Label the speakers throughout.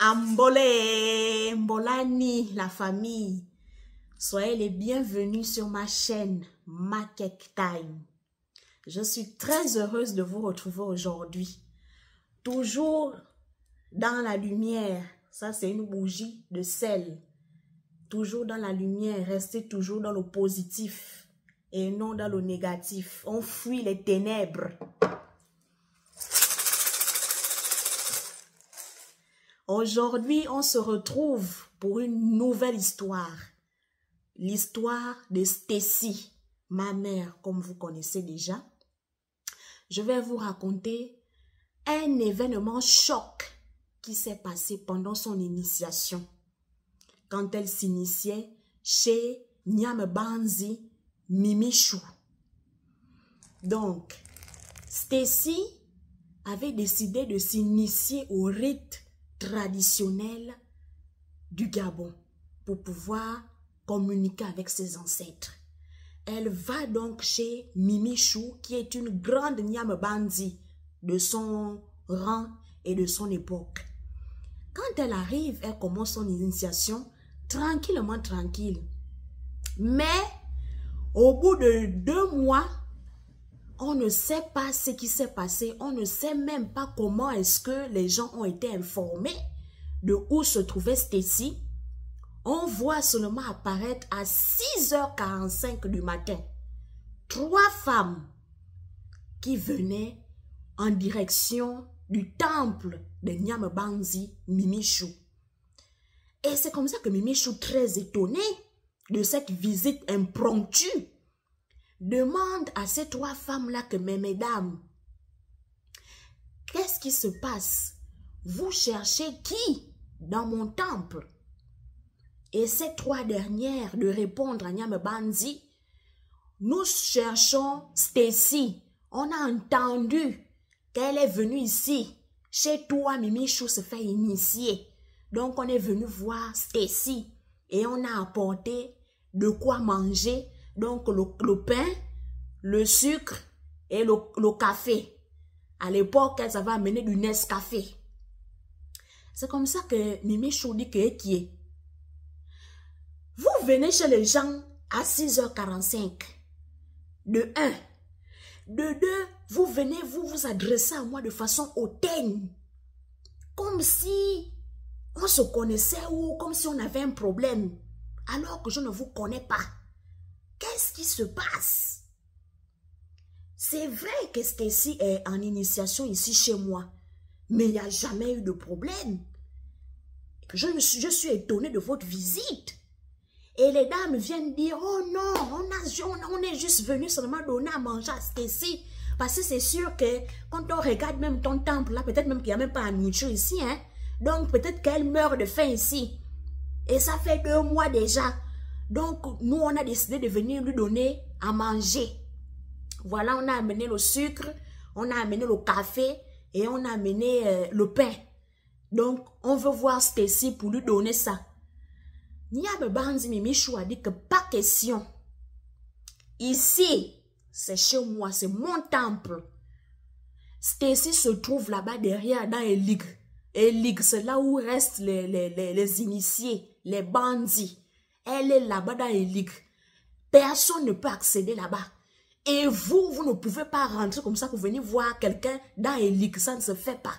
Speaker 1: Ambolé, Mbolani, la famille. Soyez les bienvenus sur ma chaîne Makek Time. Je suis très heureuse de vous retrouver aujourd'hui. Toujours dans la lumière. Ça, c'est une bougie de sel. Toujours dans la lumière. Restez toujours dans le positif et non dans le négatif. On fuit les ténèbres. Aujourd'hui, on se retrouve pour une nouvelle histoire. L'histoire de Stacy, ma mère, comme vous connaissez déjà. Je vais vous raconter un événement choc qui s'est passé pendant son initiation. Quand elle s'initiait chez Nyame-Banzi Mimichou. Donc, Stacy avait décidé de s'initier au rite traditionnel du Gabon pour pouvoir communiquer avec ses ancêtres. Elle va donc chez Mimichou, qui est une grande Nyame-Banzi de son rang et de son époque. Quand elle arrive, elle commence son initiation tranquillement, tranquille. Mais au bout de 2 mois, on ne sait pas ce qui s'est passé. On ne sait même pas comment est-ce que les gens ont été informés de où se trouvait Stacy. On voit seulement apparaître à 6h45 du matin 3 femmes qui venaient en direction du temple de Nyame-Banzi Mimichou. Et c'est comme ça que Mimichou, très étonné de cette visite impromptue, demande à ces 3 femmes-là que, mais mesdames, qu'est-ce qui se passe? Vous cherchez qui dans mon temple? Et ces 3 dernières de répondre à Nyame-Banzi, nous cherchons Stacy. On a entendu qu'elle est venue ici, chez toi, Mimichou, se fait initier. Donc on est venu voir Stacy et on a apporté de quoi manger. Donc le pain, le sucre et le café. À l'époque, elles avaient amené du Nescafé. C'est comme ça que Mimichou dit que qui est. Vous venez chez les gens à 6h45. De 1. De 2, vous venez vous adresser à moi de façon hautaine. Comme si on se connaissait ou comme si on avait un problème. Alors que je ne vous connais pas. Qu'est-ce qui se passe? C'est vrai que Stacy est en initiation ici chez moi. Mais il n'y a jamais eu de problème. Je suis étonnée de votre visite. Et les dames viennent dire, oh non, on est juste venu seulement donner à manger à Stacy. Parce que c'est sûr que quand on regarde même ton temple, là, peut-être même qu'il n'y a même pas à nourriture ici. Hein? Donc peut-être qu'elle meurt de faim ici. Et ça fait 2 mois déjà. Donc nous, on a décidé de venir lui donner à manger. Voilà, on a amené le sucre, on a amené le café et on a amené le pain. Donc on veut voir Stacy pour lui donner ça. Nyame-Banzi Mimichou a dit que pas question. Ici, c'est chez moi, c'est mon temple. Stacy se trouve là-bas derrière dans Elig. Elig, c'est là où restent les initiés, les bandits. Elle est là-bas dans Elig. Personne ne peut accéder là-bas. Et vous ne pouvez pas rentrer comme ça pour venir voir quelqu'un dans Elig. Ça ne se fait pas.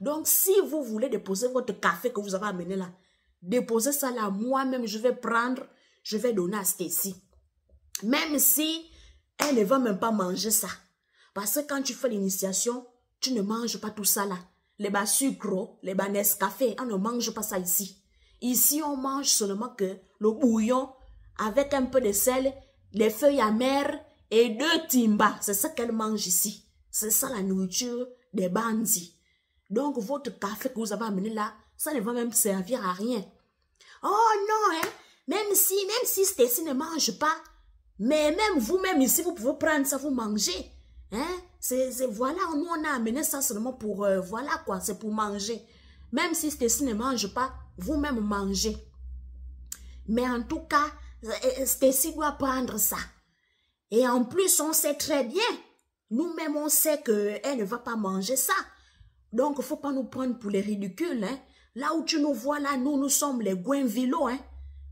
Speaker 1: Donc, si vous voulez déposer votre café que vous avez amené là, déposez ça là, moi-même je vais prendre, je vais donner à Stacy. Même si elle ne va même pas manger ça. Parce que quand tu fais l'initiation, tu ne manges pas tout ça là. Les bas sucre, les bas Nescafé, on ne mange pas ça ici. Ici, on mange seulement que le bouillon avec un peu de sel, les feuilles amères et 2 timba. C'est ça qu'elle mange ici. C'est ça la nourriture des bandits. Donc, votre café que vous avez amené là, ça ne va même servir à rien. Oh non, hein? Même si Stacy ne mange pas, mais même vous-même ici, vous pouvez prendre ça, vous mangez. Hein? Voilà, nous on a amené ça seulement pour, voilà quoi, c'est pour manger. Même si Stacy ne mange pas, vous-même mangez. Mais en tout cas, Stacy doit prendre ça. Et en plus, on sait très bien, nous-mêmes on sait qu'elle ne va pas manger ça. Donc, il ne faut pas nous prendre pour les ridicules, hein? Là où tu nous vois là, nous sommes les Gwenvilo, hein.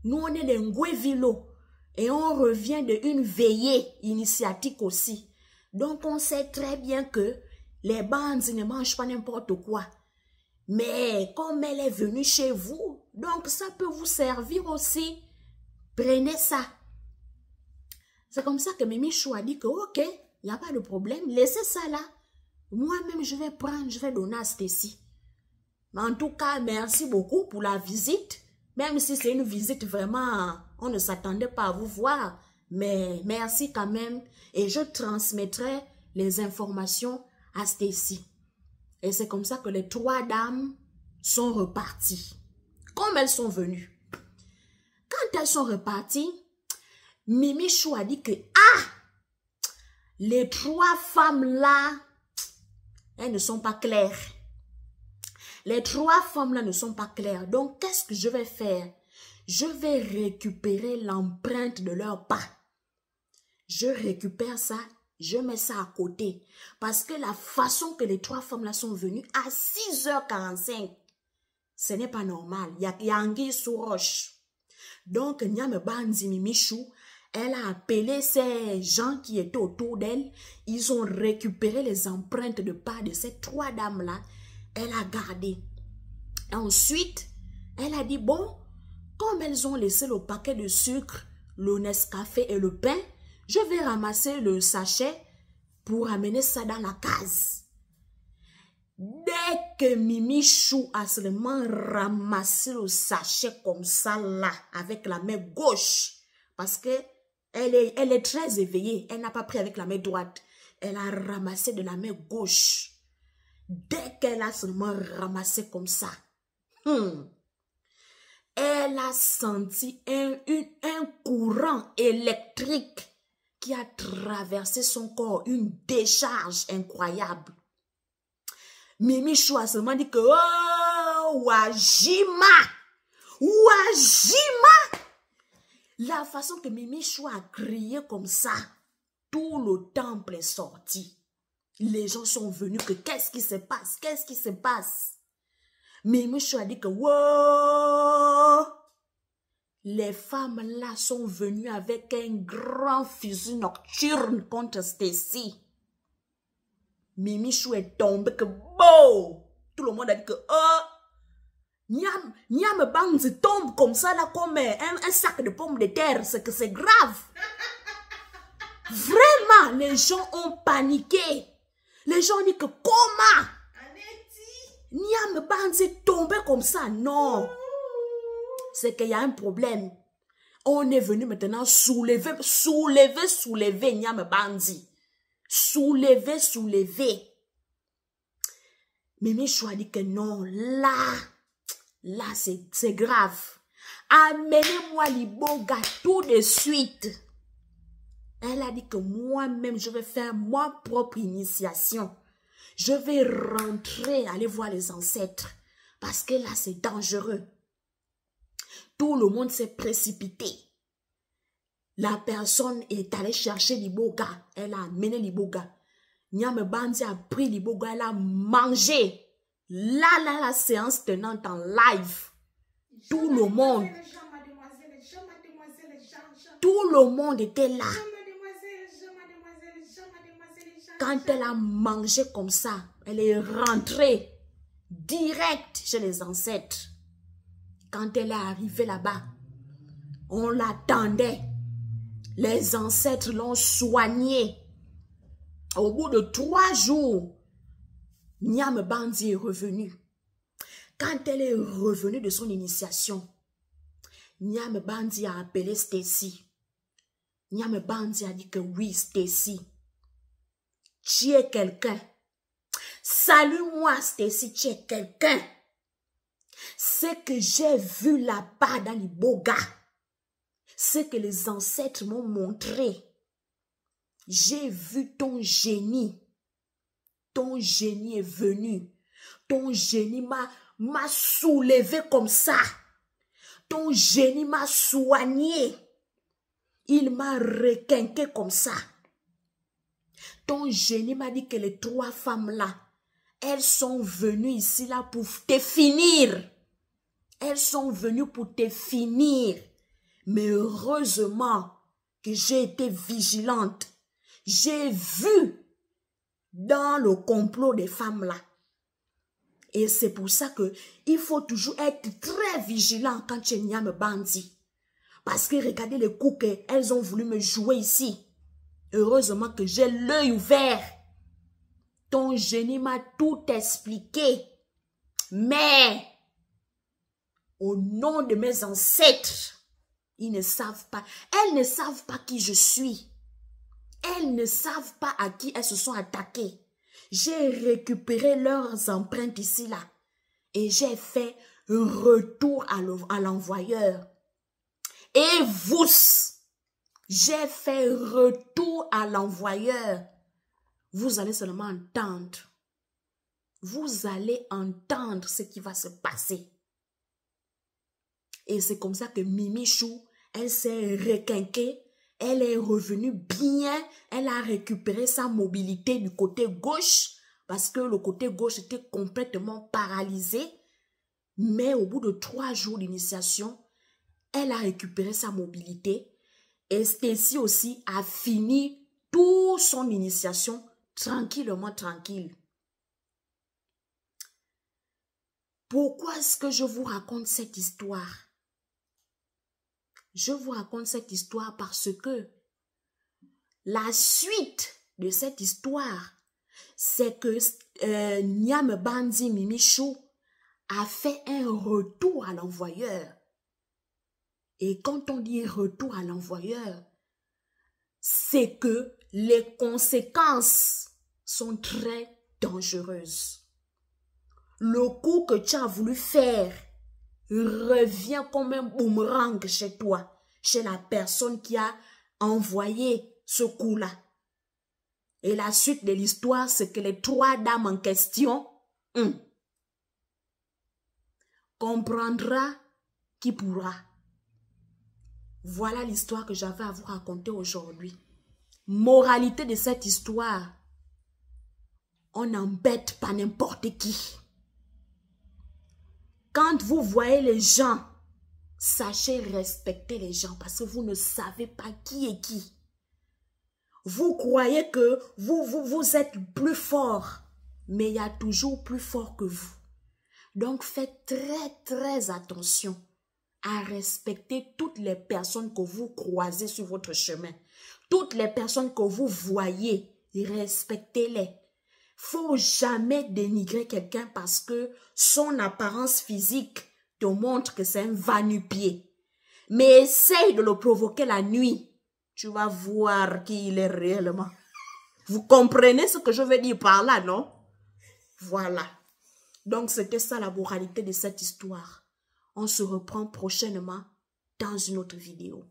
Speaker 1: Nous, on est les Ngwevilo. Et on revient d'une veillée initiatique aussi. Donc, on sait très bien que les bandes ne mangent pas n'importe quoi. Mais comme elle est venue chez vous, donc ça peut vous servir aussi. Prenez ça. C'est comme ça que Mimi Chou a dit que ok, il n'y a pas de problème, laissez ça là. Moi-même, je vais prendre, je vais donner à Stacy. Mais en tout cas, merci beaucoup pour la visite. Même si c'est une visite vraiment, on ne s'attendait pas à vous voir. Mais merci quand même. Et je transmettrai les informations à Stacy. Et c'est comme ça que les 3 dames sont reparties. Comme elles sont venues. Quand elles sont reparties, Mimi Chou a dit que, les 3 femmes là, elles ne sont pas claires. Les 3 femmes là ne sont pas claires. Donc, qu'est-ce que je vais faire? Je vais récupérer l'empreinte de leurs pas. Je récupère ça, je mets ça à côté. Parce que la façon que les 3 femmes là sont venues à 6h45, ce n'est pas normal. Il y a anguille sous roche. Donc, Nyame Bandi Mimi Chou, elle a appelé ces gens qui étaient autour d'elle. Ils ont récupéré les empreintes de pas de ces 3 dames-là. Elle a gardé. Ensuite, elle a dit, bon, comme elles ont laissé le paquet de sucre, le Nescafé et le pain, je vais ramasser le sachet pour amener ça dans la case. Dès que Mimi Chou a seulement ramassé le sachet comme ça là, avec la main gauche, parce que elle est très éveillée, elle n'a pas pris avec la main droite, elle a ramassé de la main gauche. Dès qu'elle a seulement ramassé comme ça, elle a senti un courant électrique qui a traversé son corps, une décharge incroyable. Mimi Chou a seulement dit que, oh, Wajima, Wajima. La façon que Mimi Chou a crié comme ça, tout le temple est sorti. Les gens sont venus que qu'est-ce qui se passe? Qu'est-ce qui se passe? Mimi Chou a dit que wow! Les femmes là sont venues avec un grand fusil nocturne contre Stacy. Mimi Chou est tombé que bon! Tout le monde a dit que Nyame Bandi tombe comme ça là comme un sac de pommes de terre. C'est que c'est grave. Vraiment, les gens ont paniqué. Les gens ont dit que comment? Nyame Bandi tombé comme ça. Non. C'est qu'il y a un problème. On est venu maintenant soulever Nyame Bandi. Soulever. Mimi Chou a dit que non, là c'est grave. Amenez-moi Liboga tout de suite. Elle a dit que moi-même, je vais faire ma propre initiation. Je vais rentrer, aller voir les ancêtres. Parce que là, c'est dangereux. Tout le monde s'est précipité. La personne est allée chercher Liboga. Elle a amené Liboga. Nyame Bandi a pris Liboga. Elle a mangé. Là, la séance tenante en live. Tout le monde. Tout le monde était là. Quand elle a mangé comme ça, elle est rentrée direct chez les ancêtres. Quand elle est arrivée là-bas, on l'attendait. Les ancêtres l'ont soignée. Au bout de 3 jours, Nyame Bandi est revenue. Quand elle est revenue de son initiation, Nyame Bandi a appelé Stacy. Nyame Bandi a dit que oui, Stacy, tu es quelqu'un. Salue-moi, Stacy, tu es quelqu'un. Ce que j'ai vu là-bas dans Liboga, ce que les ancêtres m'ont montré, j'ai vu ton génie. Ton génie est venu. Ton génie m'a soulevé comme ça. Ton génie m'a soigné. Il m'a requinqué comme ça. Ton génie m'a dit que les 3 femmes là, elles sont venues ici là pour te finir. Elles sont venues pour te finir. Mais heureusement que j'ai été vigilante. J'ai vu dans le complot des femmes là. Et c'est pour ça que il faut toujours être très vigilant quand tu es Nyame Bandi. Parce que regardez les coups qu'elles ont voulu me jouer ici. Heureusement que j'ai l'œil ouvert. Ton génie m'a tout expliqué. Mais, au nom de mes ancêtres, ils ne savent pas. Elles ne savent pas qui je suis. Elles ne savent pas à qui elles se sont attaquées. J'ai récupéré leurs empreintes ici, là. Et j'ai fait retour à l'envoyeur. Et vous, j'ai fait retour à l'envoyeur. Vous allez seulement entendre. Vous allez entendre ce qui va se passer. Et c'est comme ça que Mimi Chou, elle s'est requinquée. Elle est revenue bien. Elle a récupéré sa mobilité du côté gauche. Parce que le côté gauche était complètement paralysé. Mais au bout de 3 jours d'initiation, elle a récupéré sa mobilité. Et Stacy aussi a fini toute son initiation tranquillement, tranquille. Pourquoi est-ce que je vous raconte cette histoire? Je vous raconte cette histoire parce que la suite de cette histoire, c'est que Nyame Bandi Mimi Chou a fait un retour à l'envoyeur. Et quand on dit retour à l'envoyeur, c'est que les conséquences sont très dangereuses. Le coup que tu as voulu faire revient comme un boomerang chez toi, chez la personne qui a envoyé ce coup-là. Et la suite de l'histoire, c'est que les 3 dames en question comprendra qui pourra. Voilà l'histoire que j'avais à vous raconter aujourd'hui. Moralité de cette histoire, on n'embête pas n'importe qui. Quand vous voyez les gens, sachez respecter les gens parce que vous ne savez pas qui est qui. Vous croyez que vous êtes plus fort, mais il y a toujours plus fort que vous. Donc faites très très attention à respecter toutes les personnes que vous croisez sur votre chemin. Toutes les personnes que vous voyez, respectez-les. Faut jamais dénigrer quelqu'un parce que son apparence physique te montre que c'est un va-nu-pied. Mais essaye de le provoquer la nuit. Tu vas voir qui il est réellement. Vous comprenez ce que je veux dire par là, non? Voilà. Donc, c'était ça la moralité de cette histoire. On se reprend prochainement dans une autre vidéo.